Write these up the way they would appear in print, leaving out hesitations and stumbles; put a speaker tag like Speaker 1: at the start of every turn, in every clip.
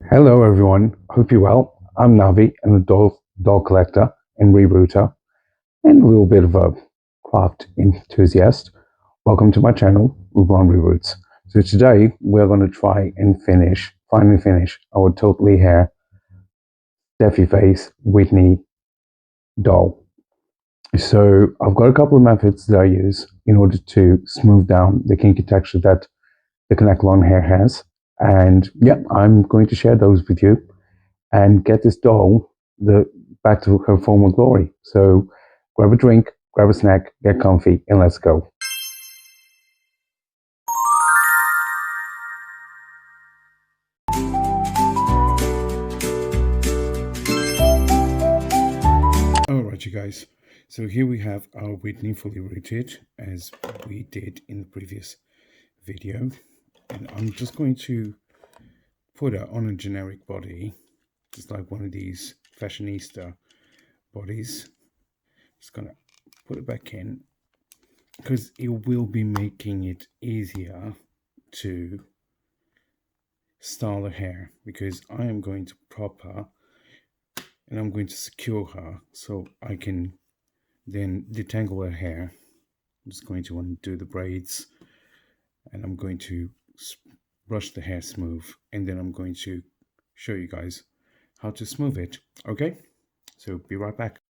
Speaker 1: Hello everyone, hope you're well. I'm Navi, I'm a doll collector and rebooter and a little bit of a craft enthusiast. Welcome to my channel, Ubon Reroots. So today we're going to try and finally finish our Totally Hair Steffi Face Whitney doll. So I've got a couple of methods that I use in order to smooth down the kinky texture that the Kanekalon hair has. And yeah, I'm going to share those with you and get this doll back to her former glory. So grab a drink, grab a snack, get comfy, and let's go. Alright, you guys. So here we have our Whitney fully rooted, as we did in the previous video. And I'm just going to put her on a generic body, just like one of these fashionista bodies. Just gonna put it back in because it will be making it easier to style the hair, because I am going to prop her and I'm going to secure her so I can then detangle her hair. I'm just going to undo the braids and I'm going to brush the hair smooth, and then I'm going to show you guys how to smooth it. Okay, so be right back.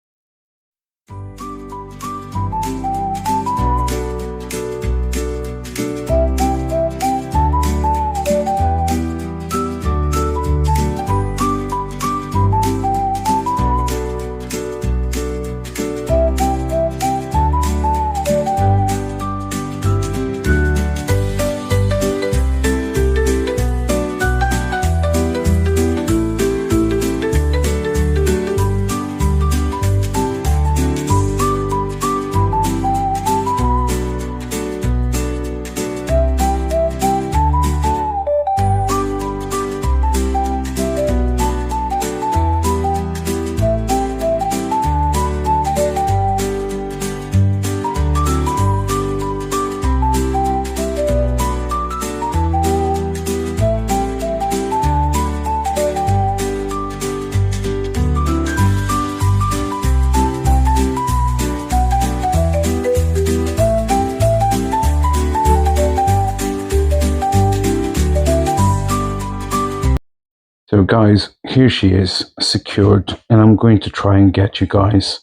Speaker 1: So guys, here she is secured, and I'm going to try and get you guys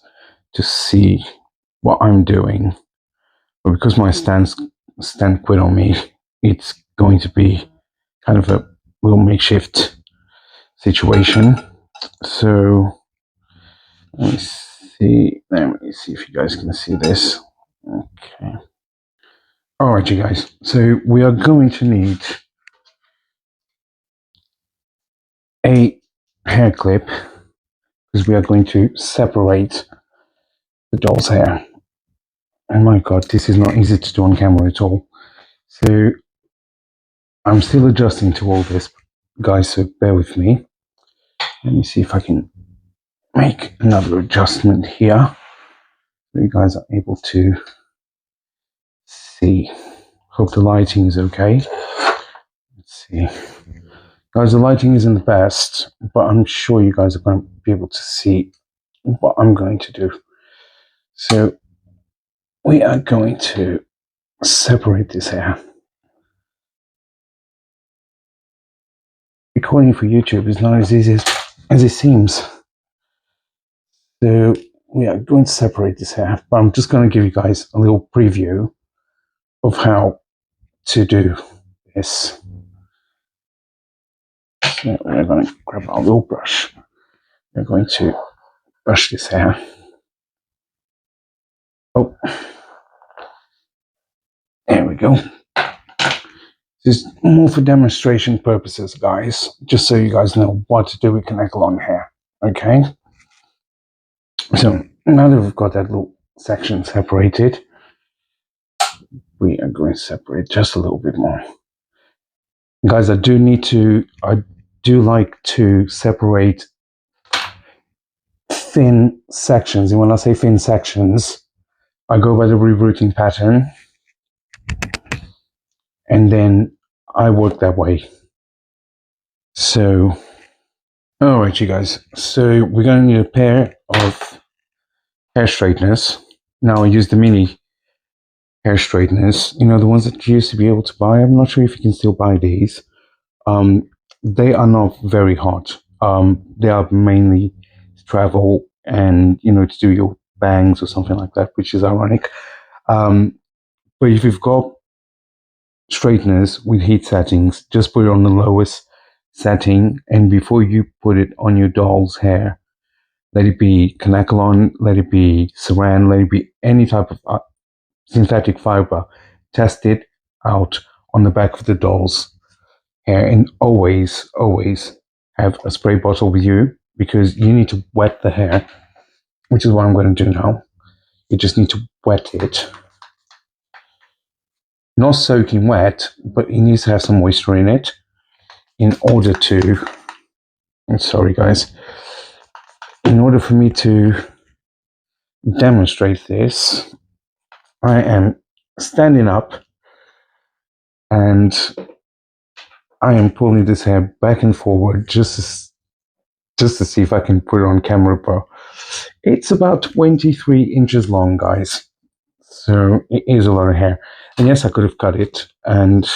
Speaker 1: to see what I'm doing. But because my stand quit on me, it's going to be kind of a little makeshift situation. So let me see if you guys can see this. Okay. All right, you guys. So we are going to need a hair clip, because we are going to separate the doll's hair. And my god, this is not easy to do on camera at all. So I'm still adjusting to all this, guys, so bear with me. Let me see if I can make another adjustment here so you guys are able to see. Hope the lighting is okay. Let's see. Guys, the lighting isn't the best, but I'm sure you guys are going to be able to see what I'm going to do. So we are going to separate this hair. Recording for YouTube is not as easy as it seems. So we are going to separate this hair, but I'm just going to give you guys a little preview of how to do this. So we're going to grab our little brush. We're going to brush this hair. Oh, there we go. This is more for demonstration purposes, guys, just so you guys know what to do with Kanekalon hair. Okay? So now that we've got that little section separated, we are going to separate just a little bit more. Guys, I do like to separate thin sections. And when I say thin sections, I go by the rerouting pattern, and then I work that way. So Alright, you guys. So we're going to need a pair of hair straighteners. Now I use the mini hair straighteners. You know, the ones that you used to be able to buy. I'm not sure if you can still buy these. Um, they are not very hot. They are mainly to travel and, you know, to do your bangs or something like that, which is ironic. Um, but if you've got straighteners with heat settings, just put it on the lowest setting, and before you put it on your doll's hair, let it be Kanekalon, let it be Saran, let it be any type of synthetic fiber. Test it out on the back of the doll's hair, and always, always have a spray bottle with you because you need to wet the hair, which is what I'm going to do now. You just need to wet it. Not soaking wet, but it needs to have some moisture in it in order to, I'm sorry guys, in order for me to demonstrate this, I am standing up and I am pulling this hair back and forward just to see if I can put it on camera, but it's about 23 inches long, guys. So it is a lot of hair. And yes, I could have cut it, and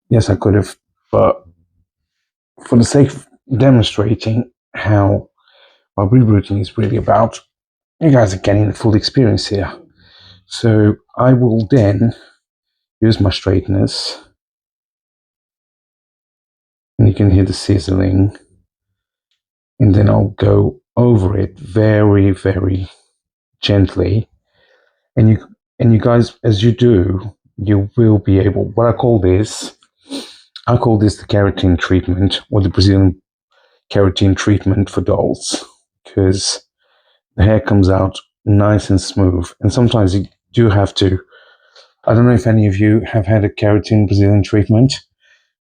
Speaker 1: yes, I could have, but for the sake of demonstrating how what rerouting is really about, you guys are getting the full experience here. So I will then use my straighteners, and you can hear the sizzling, and then I'll go over it very, very gently. And you guys, as you do, you will be able. I call this the keratin treatment, or the Brazilian keratin treatment for dolls, because the hair comes out nice and smooth. And sometimes you do have to. I don't know if any of you have had a keratin Brazilian treatment,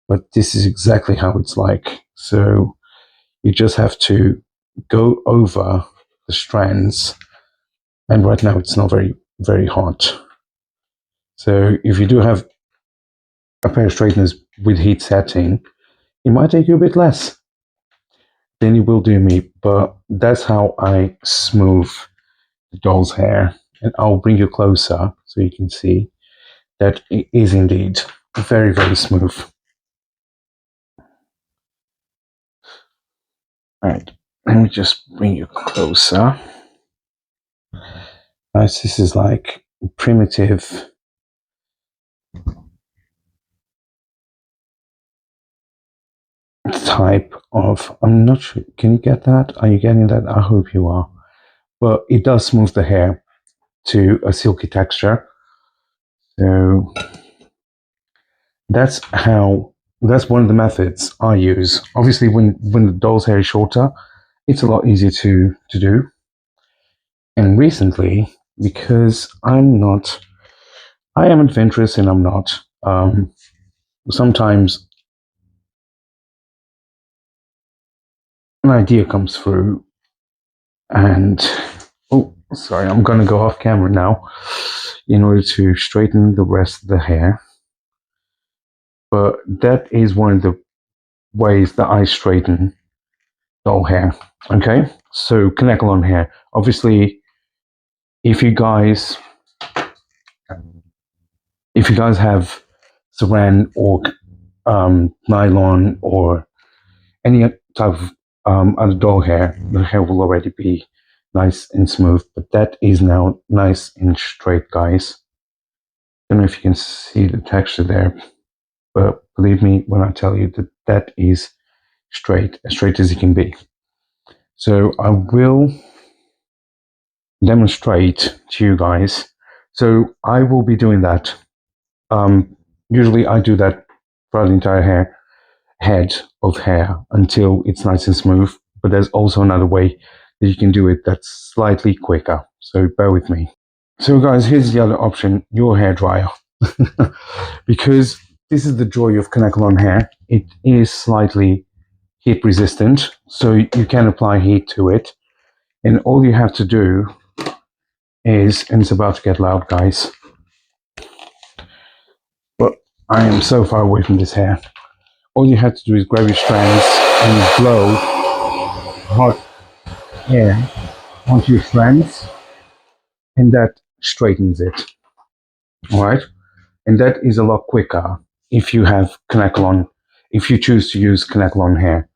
Speaker 1: but this is exactly how it's like. So you just have to go over the strands, and right now it's not very, very hot. So if you do have a pair of straighteners with heat setting, it might take you a bit less than it will do me, but that's how I smooth the doll's hair. And I'll bring you closer so you can see that it is indeed very, very smooth. All right, let me just bring you closer. Guys, this is like primitive type of, I'm not sure, can you get that? Are you getting that? I hope you are. But it does smooth the hair to a silky texture. So that's one of the methods I use. Obviously, when the doll's hair is shorter, it's a lot easier to do. And recently, because I am adventurous and I'm not. Sometimes an idea comes through, and oh, sorry, I'm gonna go off camera now in order to straighten the rest of the hair. But that is one of the ways that I straighten doll hair. Okay, so Kanekalon hair. Obviously, if you guys have saran or nylon or any type of other doll hair, the hair will already be nice and smooth. But that is now nice and straight, guys. I don't know if you can see the texture there, but believe me when I tell you that that is straight, as straight as it can be. So I will demonstrate to you guys. So I will be doing that. Usually I do that for the entire head of hair until it's nice and smooth. But there's also another way that you can do it that's slightly quicker. So bear with me. So guys, here's the other option, your hair dryer. Because this is the joy of Kanekalon hair. It is slightly heat resistant, so you can apply heat to it. And all you have to do is, and it's about to get loud, guys, but I am so far away from this hair. All you have to do is grab your strands and blow hot air onto your strands, and that straightens it. All right, and that is a lot quicker if you have Kanekalon, if you choose to use Kanekalon hair.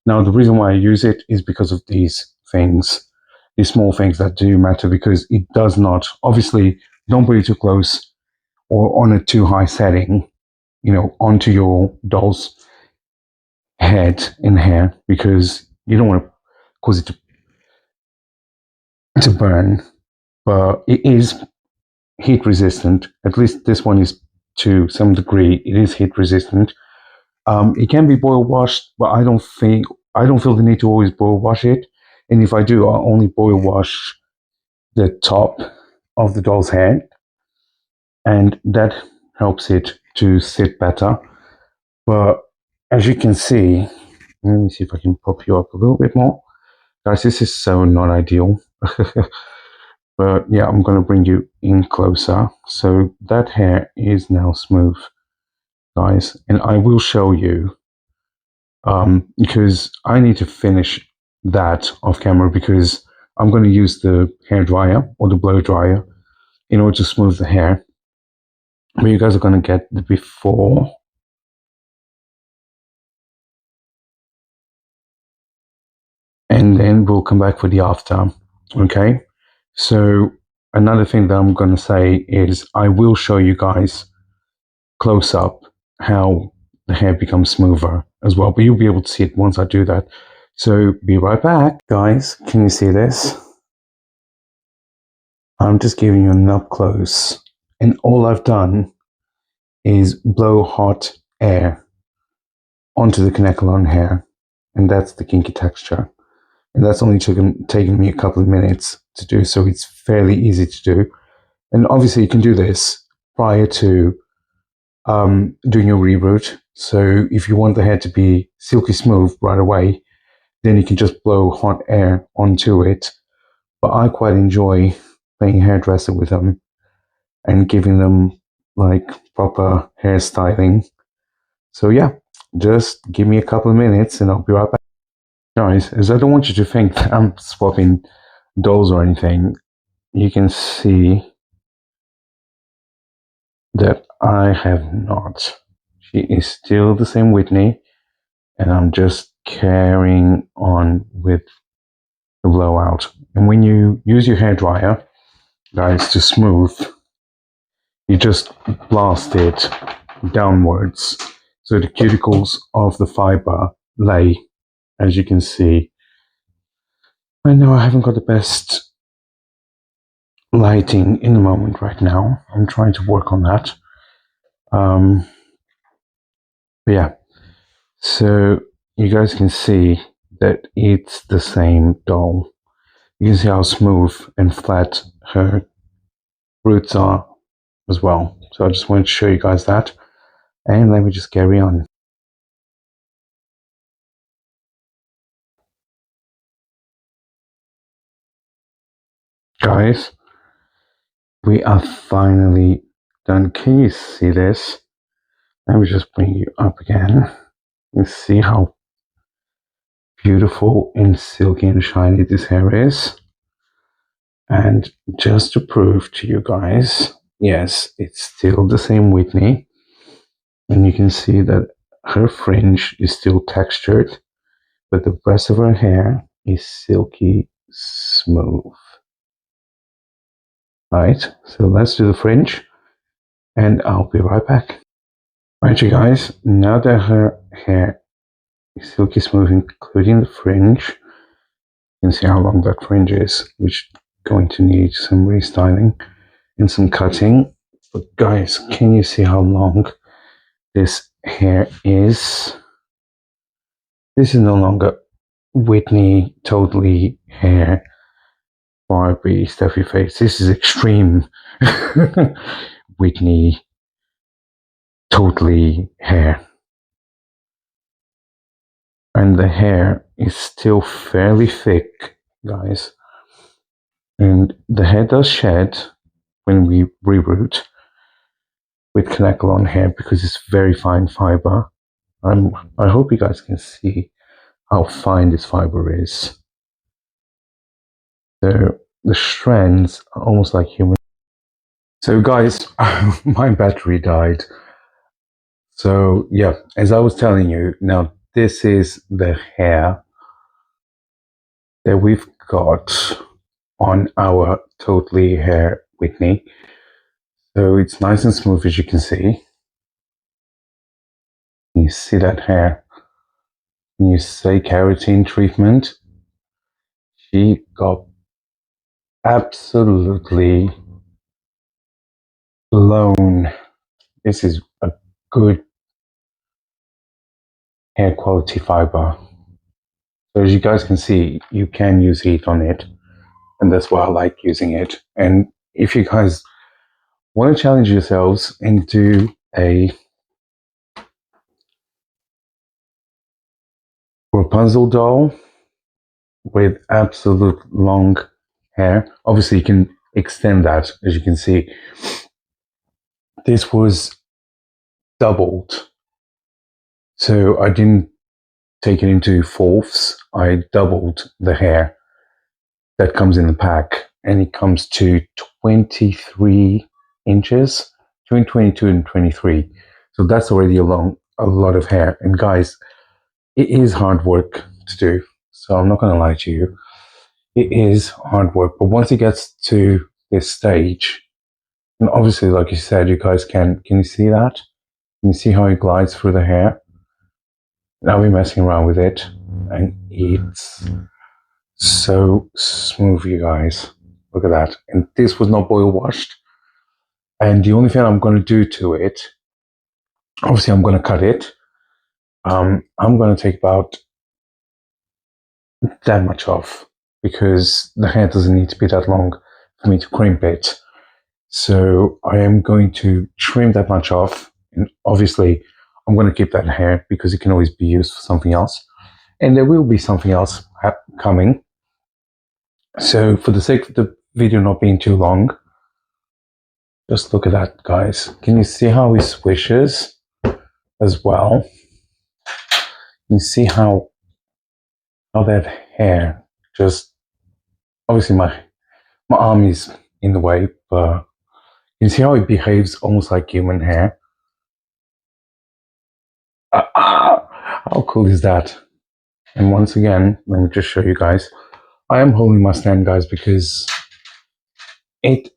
Speaker 1: Now, the reason why I use it is because of these things, these small things that do matter, because it does not, obviously, don't put it too close or on a too high setting, onto your doll's head and hair, because you don't want to cause it to burn. But it is heat resistant. At least this one is, to some degree. It is heat resistant. It can be boil washed, but I don't feel the need to always boil wash it. And if I do, I'll only boil wash the top of the doll's head, and that helps it to sit better. But as you can see, let me see if I can pop you up a little bit more. Guys, this is so not ideal. But yeah, I'm going to bring you in closer. So that hair is now smooth, guys. And I will show you, because I need to finish that off camera, because I'm going to use the hair dryer or the blow dryer in order to smooth the hair. But you guys are going to get the before, and then we'll come back for the after. Okay, so another thing that I'm going to say is I will show you guys close up how the hair becomes smoother as well, but you'll be able to see it once I do that. So be right back. Guys, can you see this? I'm just giving you an up close, and all I've done is blow hot air onto the Kanekalon hair, and that's the kinky texture. And that's only taken me a couple of minutes to do, so it's fairly easy to do. And obviously, you can do this prior to doing your reroot. So if you want the hair to be silky smooth right away, then you can just blow hot air onto it. But I quite enjoy playing hairdresser with them and giving them like proper hairstyling. So yeah, just give me a couple of minutes and I'll be right back. Guys, as I don't want you to think that I'm swapping dolls or anything, you can see that I have not. She is still the same Whitney, and I'm just carrying on with the blowout. And when you use your hairdryer, guys, to smooth, you just blast it downwards so the cuticles of the fiber lay, as you can see. I know I haven't got the best lighting in the moment right now. I'm trying to work on that. But yeah, so you guys can see that it's the same doll. You can see how smooth and flat her roots are as well. So I just wanted to show you guys that. And let me just carry on. Guys, we are finally done. Can you see this? Let me just bring you up again. You see how beautiful and silky and shiny this hair is. And just to prove to you guys, yes, it's still the same Whitney. And you can see that her fringe is still textured, but the rest of her hair is silky smooth. Right, so let's do the fringe and I'll be right back. Right, you guys, now that her hair is silky smooth, including the fringe, you can see how long that fringe is, which is going to need some restyling and some cutting. But guys, can you see how long this hair is? This is no longer Whitney Totally Hair Barbie stuffy face. This is extreme Whitney Totally Hair. And the hair is still fairly thick, guys. And the hair does shed when we reroot with Kanekalon hair because it's very fine fiber. I hope you guys can see how fine this fiber is. The strands are almost like human. So guys, my battery died. So yeah, as I was telling you, now this is the hair that we've got on our Totally Hair Whitney. So it's nice and smooth, as you can see. You see that hair. When you say keratin treatment, she got absolutely blown. This is a good hair quality fiber. So as you guys can see, you can use heat on it, and that's why I like using it. And if you guys want to challenge yourselves and do a Rapunzel doll with absolute long hair, obviously you can extend that, as you can see. This was doubled, so I didn't take it into fourths. I doubled the hair that comes in the pack, and it comes to 23 inches, between 22 and 23. So that's already a lot of hair. And guys, it is hard work to do. So I'm not going to lie to you. It is hard work. But once it gets to this stage, and obviously, like you said, you guys can you see that? Can you see how it glides through the hair? Now we're messing around with it, and it's so smooth, you guys. Look at that. And this was not boil washed. And the only thing I'm going to do to it, obviously, I'm going to cut it. I'm going to take about that much off because the hair doesn't need to be that long for me to crimp it. So I am going to trim that much off. And obviously, I'm going to keep that hair because it can always be used for something else. And there will be something else coming. So for the sake of the video not being too long, just look at that, guys. Can you see how it swishes as well? You see how that hair just, obviously my arm is in the way, but you see how it behaves almost like human hair. How cool is that? And once again, let me just show you guys. I am holding my stand, guys, because it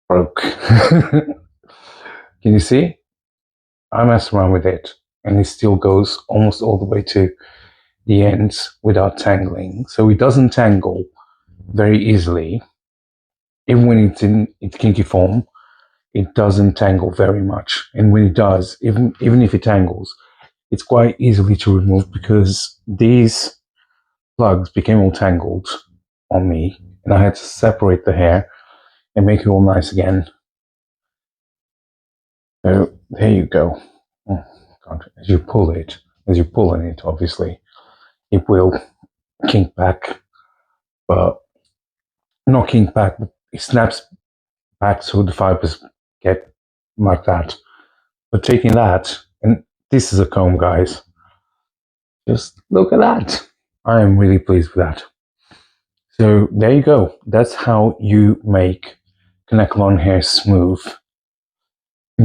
Speaker 1: broke. Can you see? I messed around with it, and it still goes almost all the way to the ends without tangling. So it doesn't tangle very easily. Even when it's in its kinky form, it doesn't tangle very much. And when it does, even if it tangles, it's quite easily to remove because these plugs became all tangled on me, and I had to separate the hair and make it all nice again. So there you go. Oh, God. As you pull on it, obviously, it will kink back, but not kink back, but it snaps back so the fibers get like that. But taking that, and this is a comb, guys. Just look at that. I am really pleased with that. So there you go. That's how you make Kanekalon hair smooth.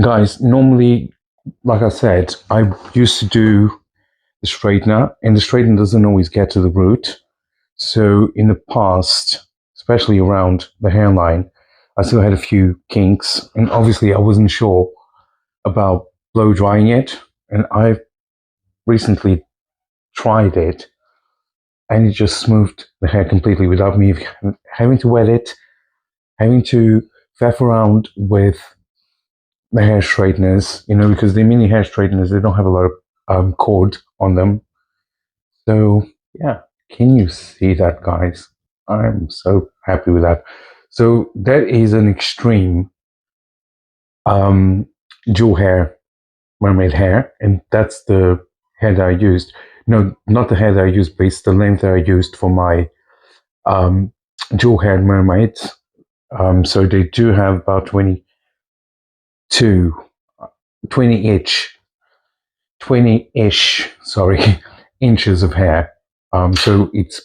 Speaker 1: Guys, normally, like I said, I used to do the straightener, and the straightener doesn't always get to the root. So in the past, especially around the hairline, I still had a few kinks, and obviously I wasn't sure about blow drying it. And I recently tried it, and it just smoothed the hair completely without me having to wet it, having to faff around with the hair straighteners, because the mini hair straighteners, they don't have a lot of cord on them. So yeah, can you see that, guys? I'm so happy with that. So that is an extreme jewel hair, mermaid hair, and that's the hair that I used. No, not the hair that I used, but it's the length that I used for my jewel haired mermaids. So they do have about 20 20-ish, sorry, inches of hair. So it's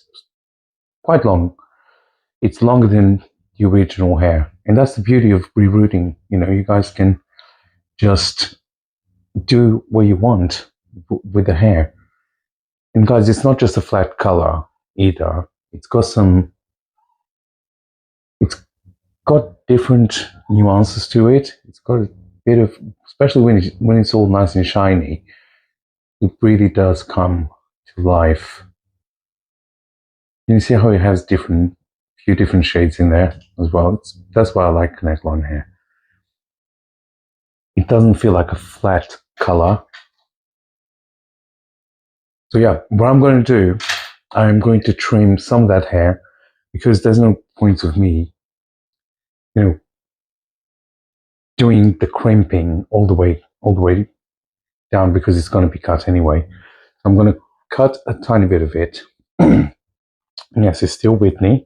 Speaker 1: quite long. It's longer than the original hair. And that's the beauty of rerooting. You know, you guys can just do what you want with the hair. And guys, it's not just a flat color either. It's got different nuances to it. It's got a bit of, especially when it's all nice and shiny, it really does come to life. You see how it has few different shades in there as well. That's why I like Kanekalon hair. It doesn't feel like a flat color. So yeah, what I'm going to do, I'm going to trim some of that hair because there's no point of me, you know, doing the crimping all the way down because it's going to be cut anyway. So I'm going to cut a tiny bit of it. Yes, it's still Whitney,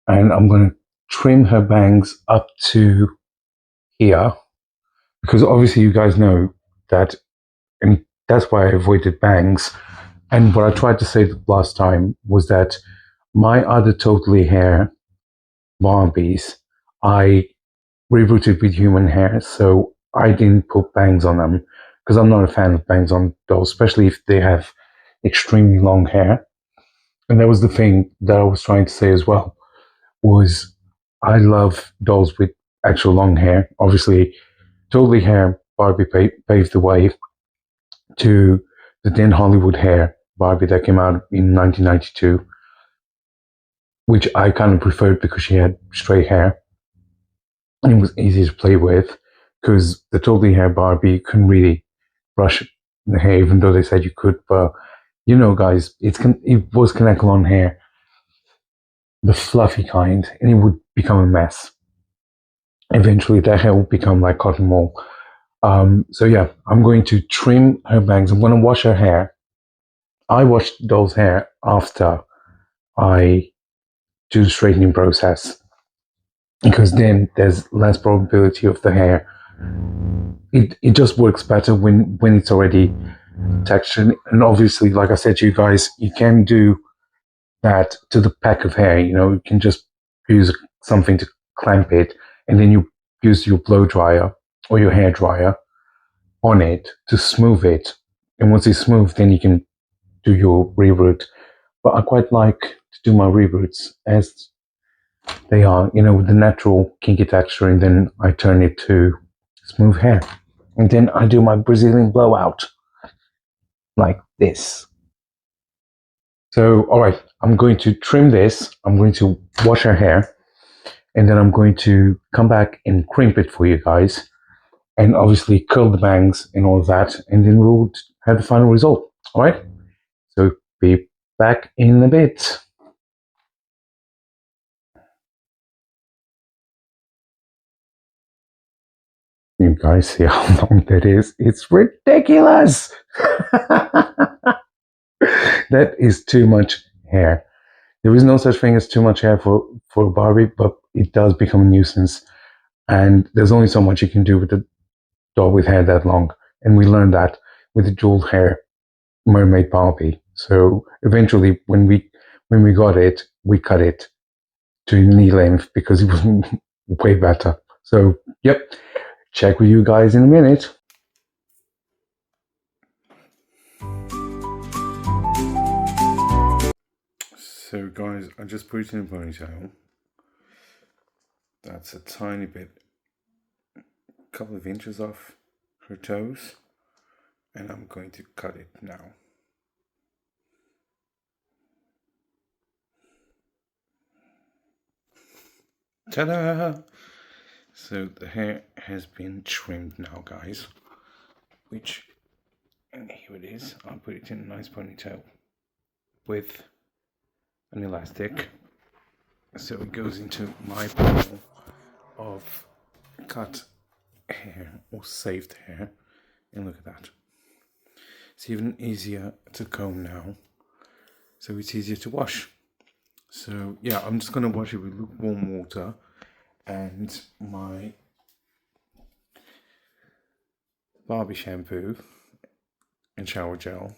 Speaker 1: and I'm going to trim her bangs up to here because obviously you guys know that, and that's why I avoided bangs. And what I tried to say last time was that my other Totally Hair Barbies, I rerouted with human hair, so I didn't put bangs on them because I'm not a fan of bangs on dolls, especially if they have extremely long hair. And that was the thing that I was trying to say as well, was I love dolls with actual long hair. Obviously, Totally Hair Barbie paved the way to the then Hollywood Hair Barbie that came out in 1992, which I kind of preferred because she had straight hair and it was easy to play with because the Totally Hair Barbie couldn't really brush the hair, even though they said you could. But you know, guys, it was Kanekalon hair, the fluffy kind, and it would become a mess. Eventually, that hair would become like cotton wool. So yeah, I'm going to trim her bangs. I'm going to wash her hair. I wash doll's hair after I do the straightening process because then there's less probability of the hair. It just works better when it's already textured. And obviously, like I said to you guys, you can do that to the pack of hair. You know, you can just use something to clamp it, and then you use your blow dryer or your hair dryer on it to smooth it. And once it's smooth, then you can do your reroot. But I quite like to do my reroots as they are, you know, with the natural kinky texture, and then I turn it to smooth hair. And then I do my Brazilian blowout like this. So, all right, I'm going to trim this. I'm going to wash her hair, and then I'm going to come back and crimp it for you guys, and obviously curl the bangs and all of that, and then we'll have the final result. All right. So be back in a bit. You guys see how long that is? It's ridiculous. That is too much hair. There is no such thing as too much hair for Barbie, but it does become a nuisance. And there's only so much you can do with a doll with hair that long. And we learned that with the jeweled hair mermaid Barbie. So eventually, when we got it, we cut it to knee length because it was way better. So yep, check with you guys in a minute. So guys, I just put it in a ponytail. That's a tiny bit, a couple of inches off her toes, and I'm going to cut it now. Ta-da! So the hair has been trimmed now, guys, and here it is. I'll put it in a nice ponytail with an elastic. So it goes into my pile of cut hair or saved hair. And look at that. It's even easier to comb now. So it's easier to wash. So yeah, I'm just going to wash it with lukewarm water and my Barbie shampoo and shower gel.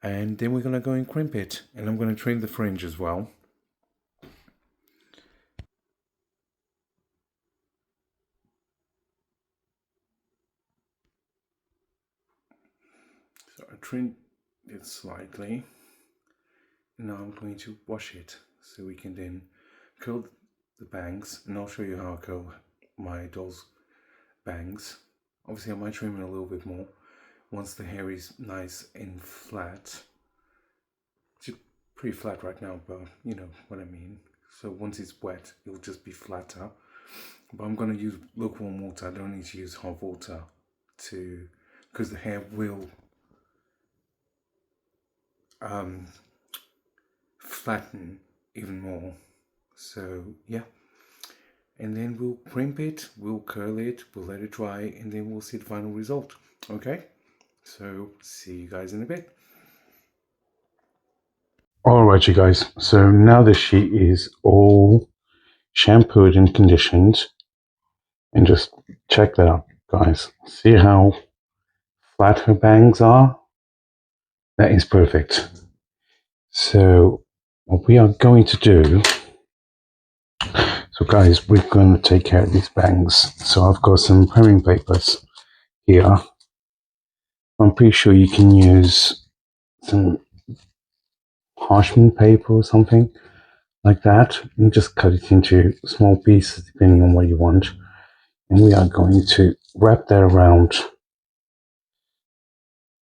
Speaker 1: And then we're going to go and crimp it. And I'm going to trim the fringe as well. So I trimmed it slightly. Now I'm going to wash it so we can then curl the bangs. And I'll show you how I curl my doll's bangs. Obviously I might trim it a little bit more once the hair is nice and flat. It's pretty flat right now, but you know what I mean. So once it's wet, it'll just be flatter. But I'm going to use lukewarm water. I don't need to use hot water because the hair will flatten even more. So yeah, and then we'll crimp it, we'll curl it, we'll let it dry, and then we'll see the final result. Okay, so see you guys in a bit. Alright, you guys, so now the sheet is all shampooed and conditioned, and just check that out, guys. See how flat her bangs are? That is perfect. So what we are going to do, so guys, we're going to take care of these bangs. So I've got some priming papers here. I'm pretty sure you can use some parchment paper or something like that, and just cut it into small pieces depending on what you want. And we are going to wrap that around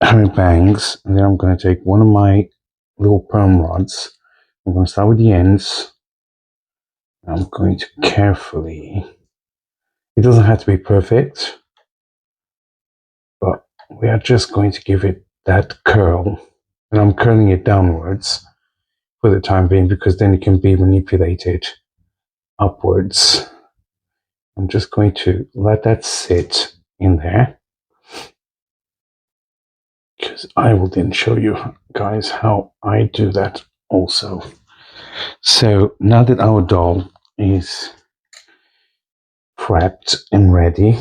Speaker 1: her bangs, and then I'm going to take one of my little perm rods. I'm going to start with the ends. I'm going to carefully, it doesn't have to be perfect, but we are just going to give it that curl, and I'm curling it downwards for the time being because then it can be manipulated upwards. I'm just going to let that sit in there because I will then show you guys how I do that also. So now that our doll is prepped and ready,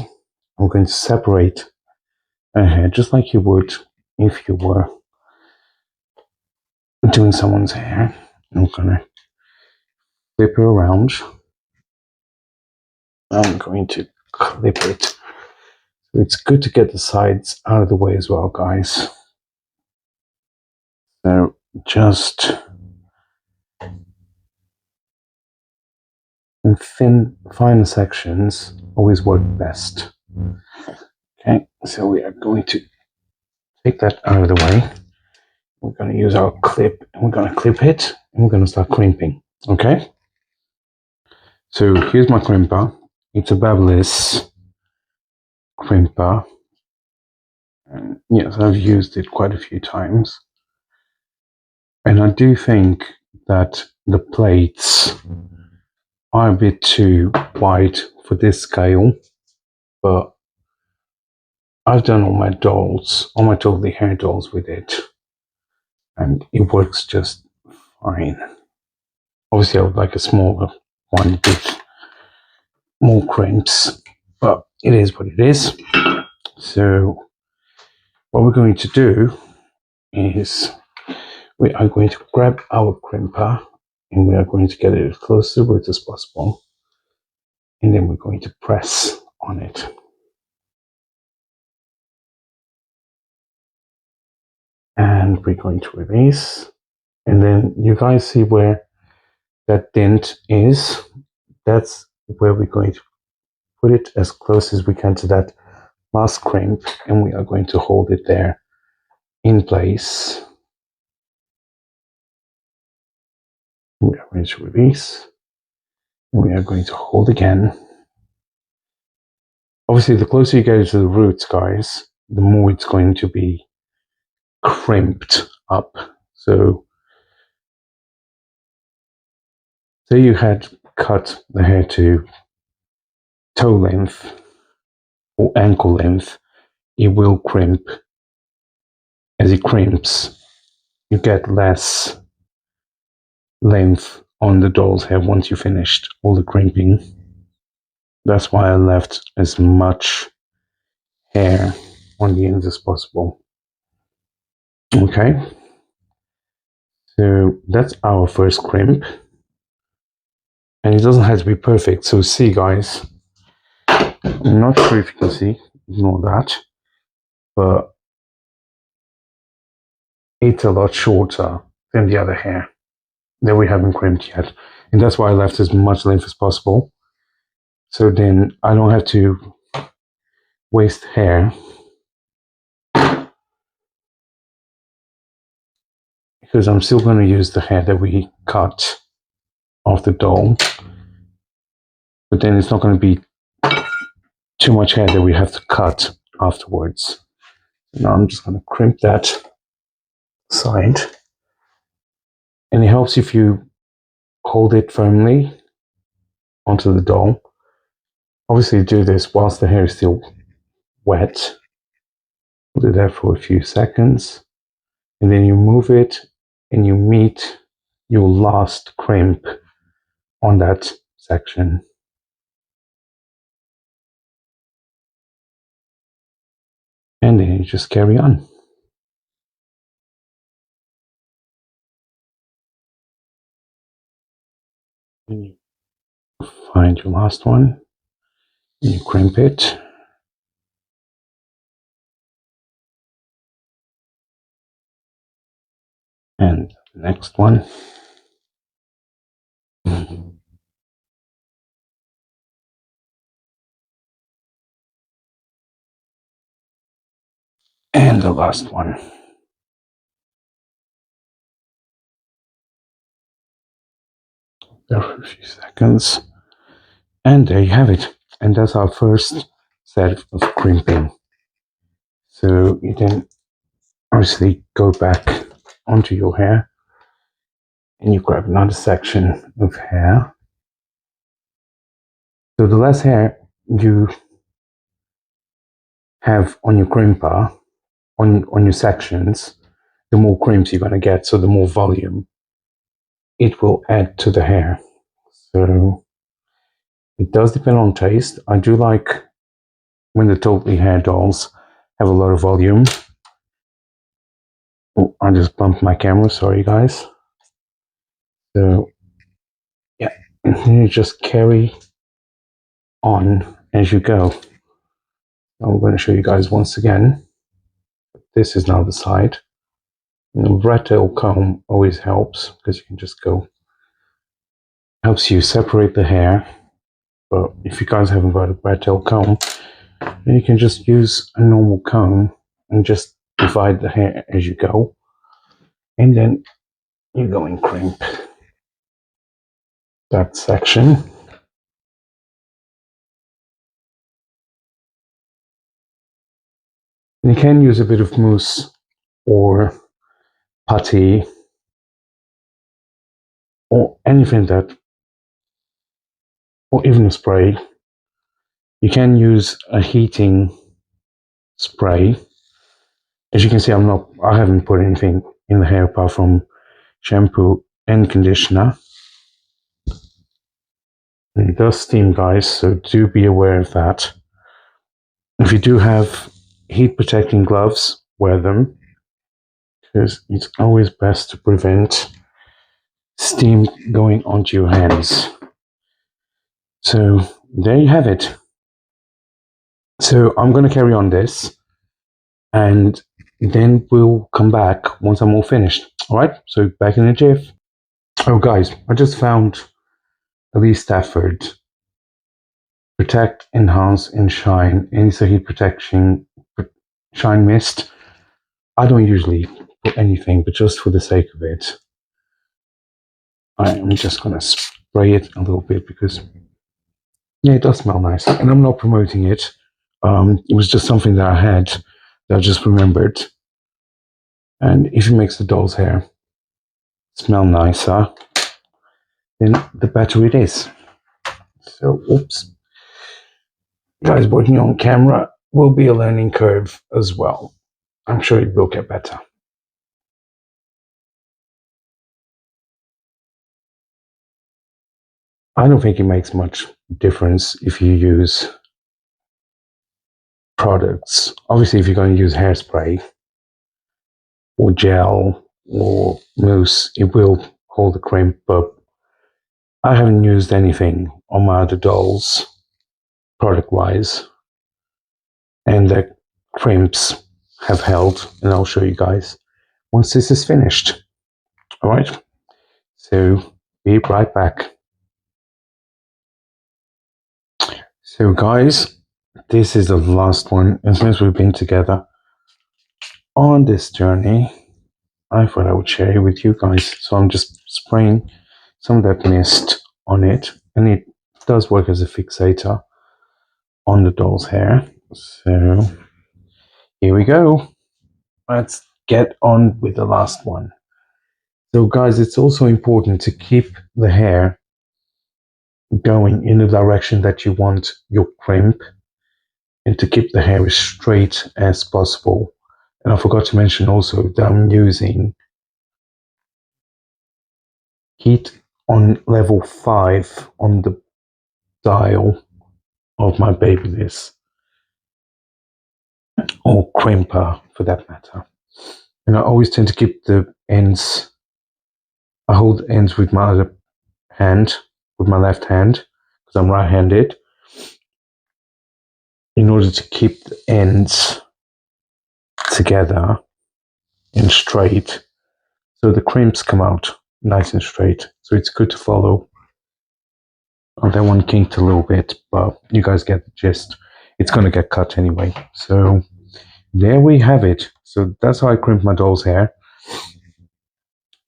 Speaker 1: I'm going to separate her hair just like you would if you were doing someone's hair. I'm going to flip her around. I'm going to clip it. So it's good to get the sides out of the way as well, guys. So just in thin, finer sections always work best. Okay, so we are going to take that out of the way. We're going to use our clip and we're going to clip it and we're going to start crimping. Okay, so here's my crimper. It's a Babyliss crimper. And yes, I've used it quite a few times. And I do think that the plates are a bit too wide for this scale, but I've done all my dolls, all my Totally Hair dolls with it, and it works just fine. Obviously, I would like a smaller one with more crimps, but it is what it is. So what we're going to do is we are going to grab our crimper and we are going to get it as close to the root as possible, and then we're going to press on it. And we're going to release, and then you guys see where that dent is. That's where we're going to put it as close as we can to that last crimp, and we are going to hold it there in place. We are going to release, and we are going to hold again. Obviously, the closer you get to the roots, guys, the more it's going to be crimped up. So say you had cut the hair to toe length or ankle length, it will crimp. As it crimps, you get less length on the doll's hair once you finished all the crimping. That's why I left as much hair on the ends as possible. Okay, So that's our first crimp. And it doesn't have to be perfect. So see, guys, I'm not sure if you can see, ignore that, but it's a lot shorter than the other hair that we haven't crimped yet. And that's why I left as much length as possible. So then I don't have to waste hair, because I'm still going to use the hair that we cut off the doll. But then it's not going to be too much hair that we have to cut afterwards. Now I'm just going to crimp that side. And it helps if you hold it firmly onto the doll. Obviously do this whilst the hair is still wet. Do that for a few seconds. And then you move it and you meet your last crimp on that section. And then you just carry on. And you find your last one. And you crimp it. And the next one. And the last one. There for a few seconds. And there you have it. And that's our first set of crimping. So you then obviously go back onto your hair and you grab another section of hair. So the less hair you have on your crimper, on your sections, the more crimps you're going to get, so the more volume it will add to the hair. So it does depend on taste. I do like when the Totally Hair dolls have a lot of volume. Oh, I just bumped my camera, sorry guys. So yeah, and then you just carry on as you go. I'm going to show you guys once again. This is now the side. You know, rat tail comb always helps because you can just go, helps you separate the hair. But if you guys haven't got a rat tail comb, then you can just use a normal comb and just divide the hair as you go. And then you go and crimp that section. And you can use a bit of mousse or putty or anything that, or even a spray. You can use a heating spray. As you can see, I haven't put anything in the hair apart from shampoo and conditioner. And it does steam, guys, so do be aware of that. If you do have heat protecting gloves, wear them, because it's always best to prevent steam going onto your hands. So there you have it. So I'm going to carry on this, and then we'll come back once I'm all finished. All right, so back in a jiff. Oh guys, I just found Elise Stafford Protect, Enhance, and Shine. And it's a heat protection shine mist. I don't usually put anything, but just for the sake of it, I'm just going to spray it a little bit because, yeah, it does smell nice. And I'm not promoting it. It was just something that I had that I just remembered. And if it makes the doll's hair smell nicer, then the better it is. So, oops. Guys, working on camera will be a learning curve as well. I'm sure it will get better. I don't think it makes much difference if you use products. Obviously, if you're going to use hairspray or gel or mousse, it will hold the crimp, but I haven't used anything on my other dolls product wise, and the crimps have held, and I'll show you guys once this is finished. All right, so be right back. So guys, this is the last one, and since we've been together on this journey, I thought I would share it with you guys. So I'm just spraying some of that mist on it, and it does work as a fixator on the doll's hair. So here we go. Let's get on with the last one. So guys, it's also important to keep the hair going in the direction that you want your crimp, and to keep the hair as straight as possible. And I forgot to mention also that I'm using heat on level 5 on the dial of my Babyliss, or crimper for that matter. And I always tend to keep the ends, I hold the ends with my other hand, with my left hand, because I'm right-handed, in order to keep the ends together and straight, so the crimps come out nice and straight. So it's good to follow. Oh, that one kinked a little bit, but you guys get the gist. It's going to get cut anyway. So there we have it. So that's how I crimp my doll's hair.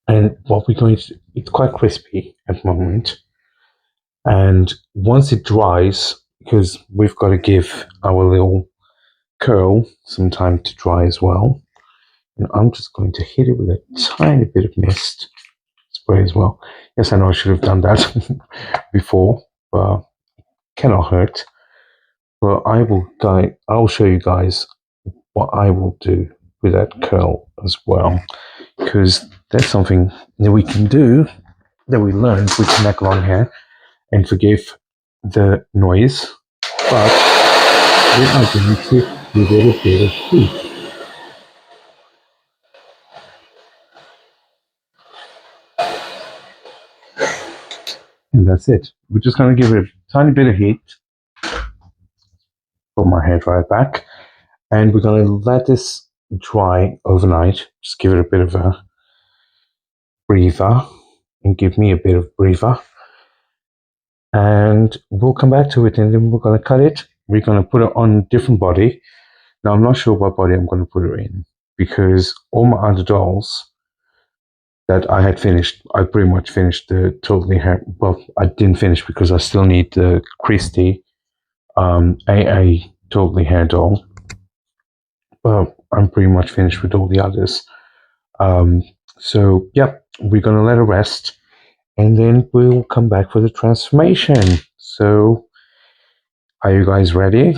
Speaker 1: And what we're going to, it's quite crispy at the moment. And once it dries, because we've got to give our little curl some time to dry as well, and I'm just going to hit it with a tiny bit of mist spray as well. Yes, I know I should have done that before, but cannot hurt. But I'll show you guys what I will do with that curl as well, because that's something that we can do, that we learned with Kanekalon hair. And forgive the noise, but we are going to give it a bit of heat. And that's it. We're just going to give it a tiny bit of heat. Put my hair dryer back. And we're going to let this dry overnight. Just give it a bit of a breather. And give me a bit of breather. And we'll come back to it, and then we're going to cut it. We're going to put it on a different body. Now, I'm not sure what body I'm going to put it in, because all my other dolls that I had finished, I pretty much finished the Totally Hair. Well, I didn't finish because I still need the Christy AA Totally Hair doll. But I'm pretty much finished with all the others. So, yeah, we're going to let her rest, and then we'll come back for the transformation. So, are you guys ready?